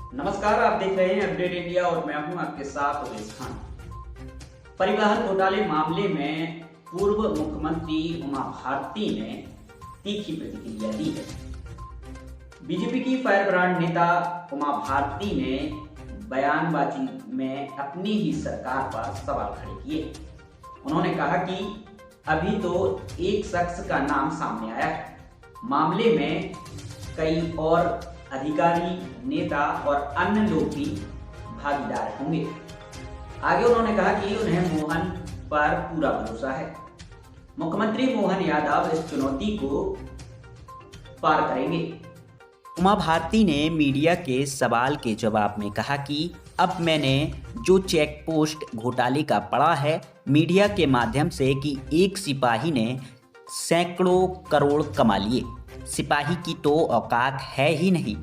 नमस्कार, आप देख रहे हैं अपडेट इंडिया और मैं हूं आपके साथ उमेश खान। परिवहन घोटाले मामले में पूर्व मुख्यमंत्री उमा भारती ने तीखी प्रतिक्रिया दी है। बीजेपी की फायर ब्रांड नेता उमा भारती ने बयानबाजी में अपनी ही सरकार पर सवाल खड़े किए। उन्होंने कहा कि अभी तो एक शख्स का नाम सामने आया है, मामले में कई और अधिकारी, नेता और अन्य लोग भी भागीदार होंगे। आगे उन्होंने कहा कि उन्हें मोहन पर पूरा भरोसा है। मुख्यमंत्री मोहन यादव इस चुनौती को पार करेंगे। उमा भारती ने मीडिया के सवाल के जवाब में कहा कि अब मैंने जो चेक पोस्ट घोटाले का पढ़ा है मीडिया के माध्यम से कि एक सिपाही ने सैकड़ों करोड़ कमा लिए। सिपाही की तो औकात है ही नहीं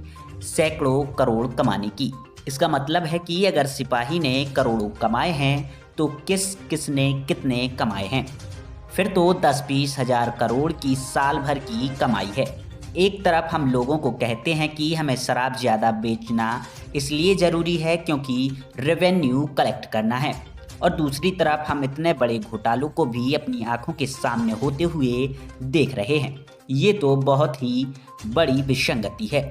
सैकड़ों करोड़ कमाने की। इसका मतलब है कि अगर सिपाही ने करोड़ों कमाए हैं तो किसने कितने कमाए हैं। फिर तो 10-20 हजार करोड़ की साल भर की कमाई है। एक तरफ हम लोगों को कहते हैं कि हमें शराब ज़्यादा बेचना इसलिए ज़रूरी है क्योंकि रेवेन्यू कलेक्ट करना है, और दूसरी तरफ हम इतने बड़े घोटालों को भी अपनी आंखों के सामने होते हुए देख रहे हैं। ये तो बहुत ही बड़ी विसंगति है।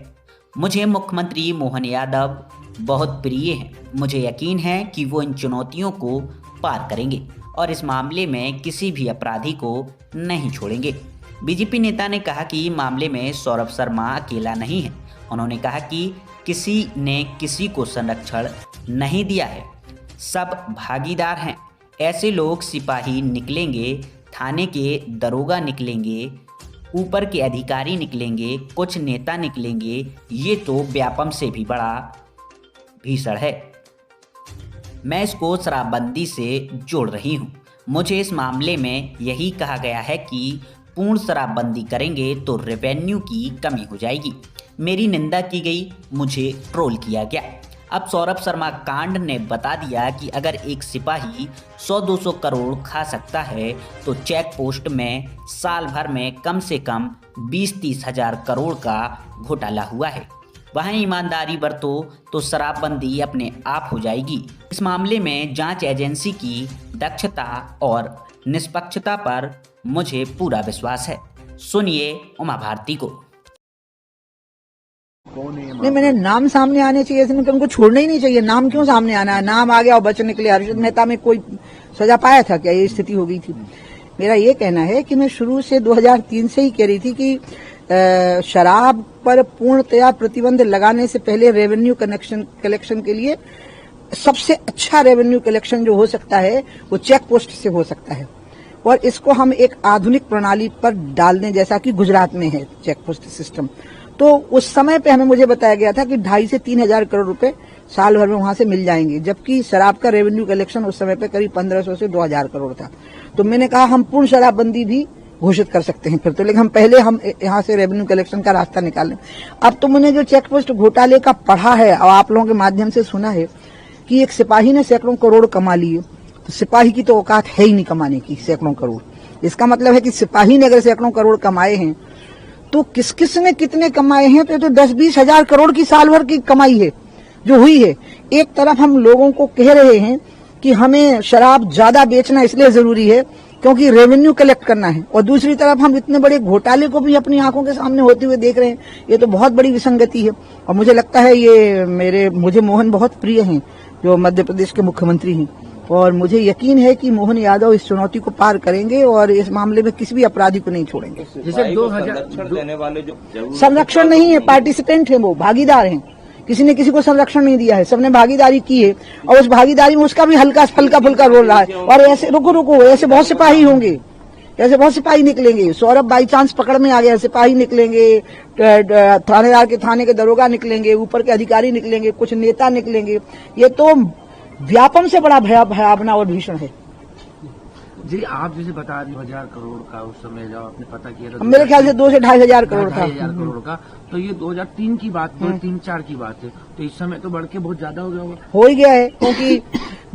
मुझे मुख्यमंत्री मोहन यादव बहुत प्रिय हैं। मुझे यकीन है कि वो इन चुनौतियों को पार करेंगे और इस मामले में किसी भी अपराधी को नहीं छोड़ेंगे। बीजेपी नेता ने कहा कि मामले में सौरभ शर्मा अकेला नहीं है। उन्होंने कहा कि किसी ने किसी को संरक्षण नहीं दिया है, सब भागीदार हैं। ऐसे लोग सिपाही निकलेंगे, थाने के दरोगा निकलेंगे, ऊपर के अधिकारी निकलेंगे, कुछ नेता निकलेंगे। ये तो व्यापम से भी बड़ा भीषण है। मैं इसको शराबबंदी से जोड़ रही हूँ। मुझे इस मामले में यही कहा गया है कि पूर्ण शराबबंदी करेंगे तो रेवेन्यू की कमी हो जाएगी। मेरी निंदा की गई, मुझे ट्रोल किया गया। अब सौरभ शर्मा कांड ने बता दिया कि अगर एक सिपाही 100-200 करोड़ खा सकता है तो चेक पोस्ट में साल भर में कम से कम 20-30 हजार करोड़ का घोटाला हुआ है। वहाँ ईमानदारी बरतो तो शराबबंदी अपने आप हो जाएगी। इस मामले में जांच एजेंसी की दक्षता और निष्पक्षता पर मुझे पूरा विश्वास है। सुनिए उमा भारती को। नहीं, मैंने नाम सामने आने चाहिए, ऐसे में उनको छोड़ना ही नहीं चाहिए। नाम क्यों सामने आना है? नाम आ गया और बच निकले। हर्षद मेहता में कोई सजा पाया था क्या? ये स्थिति हो गई थी। मेरा ये कहना है कि मैं शुरू से 2003 से ही कह रही थी कि शराब पर पूर्णतया प्रतिबंध लगाने से पहले रेवेन्यू कलेक्शन के लिए सबसे अच्छा रेवेन्यू कलेक्शन जो हो सकता है वो चेक पोस्ट से हो सकता है, और इसको हम एक आधुनिक प्रणाली पर डाल दें जैसा कि गुजरात में है चेक पोस्ट सिस्टम। तो उस समय पे मुझे बताया गया था कि 2.5 से 3 हजार करोड़ रुपए साल भर में वहां से मिल जाएंगे, जबकि शराब का रेवेन्यू कलेक्शन उस समय पे करीब 1500 से 2000 करोड़ था। तो मैंने कहा हम पूर्ण शराबबंदी भी घोषित कर सकते हैं फिर तो, लेकिन हम पहले यहाँ से रेवेन्यू कलेक्शन का रास्ता निकालें। अब तो मैंने जो चेक पोस्ट घोटाले का पढ़ा है और आप लोगों के माध्यम से सुना है कि एक सिपाही ने सैकड़ों करोड़ कमा लिए, तो सिपाही की तो औकात है ही नहीं कमाने की सैकड़ों करोड़। इसका मतलब है कि सिपाही ने अगर सैकड़ों करोड़ कमाए हैं तो किस किस ने कितने कमाए हैं, तो 10-20 हजार करोड़ की साल भर की कमाई है जो हुई है। एक तरफ हम लोगों को कह रहे हैं कि हमें शराब ज्यादा बेचना इसलिए जरूरी है क्योंकि रेवेन्यू कलेक्ट करना है, और दूसरी तरफ हम इतने बड़े घोटाले को भी अपनी आंखों के सामने होते हुए देख रहे हैं। ये तो बहुत बड़ी विसंगति है। और मुझे लगता है ये मुझे मोहन बहुत प्रिय हैं जो मध्य प्रदेश के मुख्यमंत्री हैं, और मुझे यकीन है कि मोहन यादव इस चुनौती को पार करेंगे और इस मामले में किसी भी अपराधी को नहीं छोड़ेंगे। जैसे 2000 देने वाले जो संरक्षण नहीं है, पार्टिसिपेंट है, वो भागीदार हैं। किसी ने किसी को संरक्षण नहीं दिया है, सबने भागीदारी की है, और उस भागीदारी में उसका भी हल्का फुल्का रोल रहा है। और ऐसे रुको ऐसे बहुत सिपाही होंगे, ऐसे बहुत सिपाही निकलेंगे। सौरभ बाई चांस पकड़ में आ गया, सिपाही निकलेंगे, थानेदार के थाने के दरोगा निकलेंगे, ऊपर के अधिकारी निकलेंगे, कुछ नेता निकलेंगे। ये तो व्यापम से बड़ा भयावना और भीषण है। जी, आप जैसे बता 2000 करोड़ का उस समय जब आपने पता किया था, मेरे ख्याल से 2 से 2.5 हजार करोड़ था। 2,500 करोड़ का, तो ये 2003 की बात, 2003-4 की बात है, तो इस समय तो बढ़ के बहुत ज्यादा हो गया होगा। हो ही गया है, क्योंकि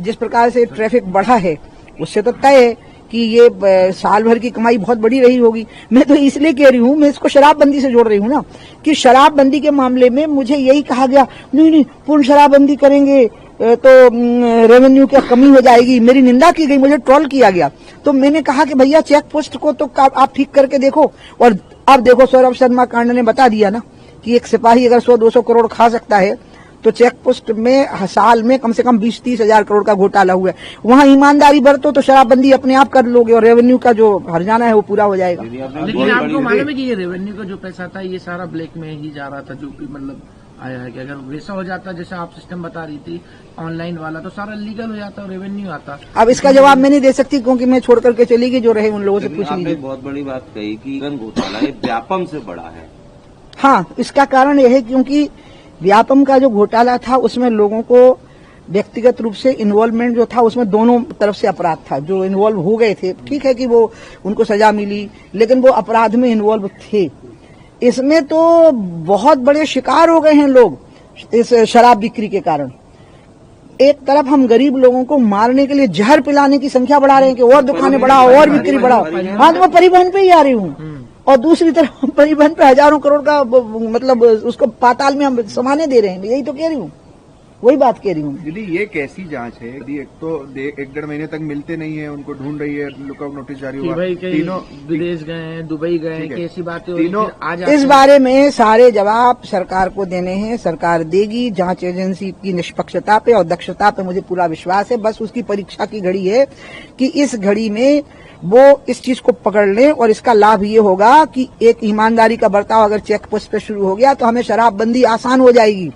जिस प्रकार से ट्रैफिक बढ़ा है उससे तो तय है कि ये साल भर की कमाई बहुत बड़ी रही होगी। मैं तो इसलिए कह रही हूँ, मैं इसको शराबबंदी से जोड़ रही हूँ ना, कि शराबबंदी के मामले में मुझे यही कहा गया, नहीं पूर्ण शराबबंदी करेंगे तो रेवेन्यू की कमी हो जाएगी। मेरी निंदा की गई, मुझे ट्रोल किया गया। तो मैंने कहा कि भैया चेक पोस्ट को तो आप ठीक करके देखो। और अब देखो सौरभ शर्मा कांड ने बता दिया ना कि एक सिपाही अगर 100-200 करोड़ खा सकता है, तो चेक पोस्ट में साल में कम से कम 20-30 हजार करोड़ का घोटाला हुआ है। वहां ईमानदारी बरतो तो शराबबंदी अपने आप कर लोगे और रेवेन्यू का जो हर्जाना है वो पूरा हो जाएगा। लेकिन आपको मालूम है कि ये रेवेन्यू का जो पैसा था ये सारा ब्लैक में ही जा रहा था, जो कि मतलब आया है कि अगर वैसा हो जाता जैसे आप सिस्टम बता रही थी ऑनलाइन वाला, तो सारा लीगल हो जाता और रेवेन्यू आता। अब इसका जवाब मैं नहीं दे सकती क्योंकि मैं छोड़ करके चली गई, जो रहे उन लोगों से पूछ लीजिए। बहुत बड़ी बात कही कि घोटाला ये व्यापम से बड़ा है। हाँ, इसका कारण यह है क्योंकि व्यापम का जो घोटाला था उसमें लोगों को व्यक्तिगत रूप से इन्वॉल्वमेंट जो था उसमें दोनों तरफ से अपराध था। जो इन्वॉल्व हो गए थे, ठीक है कि वो उनको सजा मिली, लेकिन वो अपराध में इन्वॉल्व थे। इसमें तो बहुत बड़े शिकार हो गए हैं लोग इस शराब बिक्री के कारण। एक तरफ हम गरीब लोगों को मारने के लिए जहर पिलाने की संख्या बढ़ा रहे हैं कि और दुकानें बढ़ाओ और बिक्री बढ़ाओ। हाँ, तो मैं परिवहन पे ही आ रही हूँ। और दूसरी तरफ परिवहन पे हजारों करोड़ का मतलब उसको पाताल में हम समाने दे रहे हैं। यही तो कह रही हूँ, वही बात कह रही हूँ। दीदी ये कैसी जांच है? यदि एक तो 1-1.5 महीने तक मिलते नहीं है, उनको ढूंढ रही है, लुकआउट नोटिस जारी हुआ, भाई तीनों विदेश गए हैं, दुबई गए हैं, कैसी बातें तीनों आज इस बारे में सारे जवाब सरकार को देने हैं, सरकार देगी। जांच एजेंसी की निष्पक्षता पे और दक्षता पे मुझे पूरा विश्वास है। बस उसकी परीक्षा की घड़ी है कि इस घड़ी में वो इस चीज को पकड़ लें। और इसका लाभ ये होगा कि एक ईमानदारी का बर्ताव अगर चेक पोस्ट पे शुरू हो गया तो हमें शराबबंदी आसान हो जाएगी।